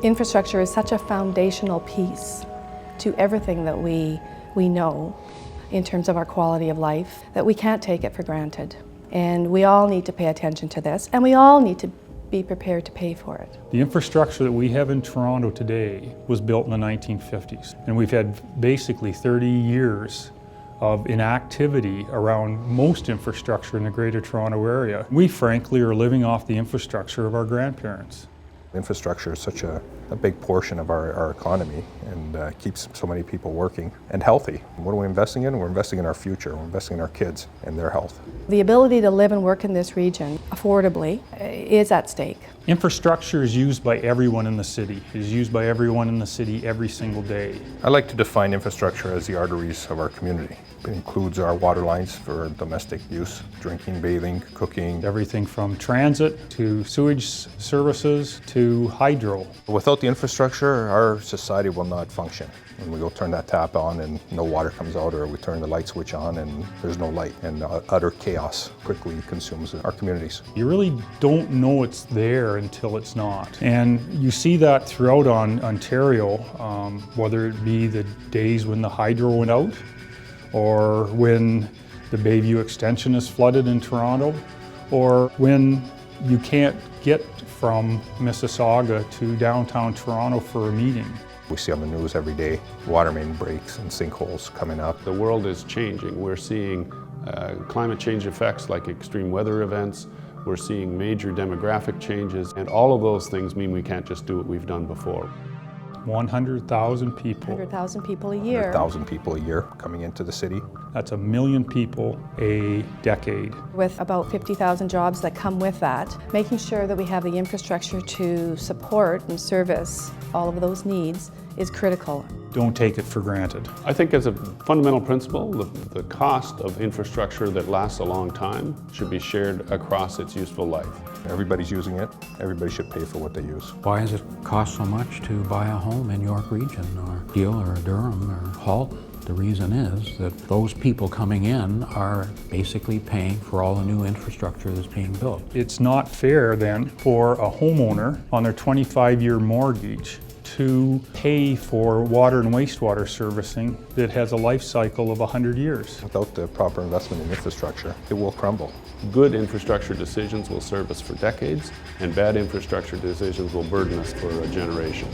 Infrastructure is such a foundational piece to everything that we know in terms of our quality of life that we can't take it for granted. And we all need to pay attention to this, and we all need to be prepared to pay for it. The infrastructure that we have in Toronto today was built in the 1950s, and we've had basically 30 years of inactivity around most infrastructure in the Greater Toronto Area. We frankly are living off the infrastructure of our grandparents. Infrastructure is such a big portion of our economy and keeps so many people working and healthy. What are we investing in? We're investing in our future. We're investing in our kids and their health. The ability to live and work in this region affordably is at stake. Infrastructure is used by everyone in the city. It is used by everyone in the city every single day. I like to define infrastructure as the arteries of our community. It includes our water lines for domestic use, drinking, bathing, cooking. Everything from transit to sewage services to hydro. Without the infrastructure, our society will not function. When we go turn that tap on and no water comes out, or we turn the light switch on and there's no light, and utter chaos quickly consumes our communities. You really don't know it's there until it's not. And you see that throughout Ontario, whether it be the days when the hydro went out, or when the Bayview extension is flooded in Toronto, or when you can't get from Mississauga to downtown Toronto for a meeting. We see on the news every day water main breaks and sinkholes coming up. The world is changing. We're seeing climate change effects like extreme weather events. We're seeing major demographic changes, and all of those things mean we can't just do what we've done before. 100,000 people. 100,000 people a year. 100,000 people a year coming into the city. That's 1 million people a decade. With about 50,000 jobs that come with that, making sure that we have the infrastructure to support and service all of those needs is critical. Don't take it for granted. I think as a fundamental principle, the cost of infrastructure that lasts a long time should be shared across its useful life. Everybody's using it. Everybody should pay for what they use. Why does it cost so much to buy a home in York Region or Peel or Durham or Hull? The reason is that those people coming in are basically paying for all the new infrastructure that's being built. It's not fair then for a homeowner on their 25-year mortgage to pay for water and wastewater servicing that has a life cycle of 100 years. Without the proper investment in infrastructure, it will crumble. Good infrastructure decisions will serve us for decades, and bad infrastructure decisions will burden us for a generation.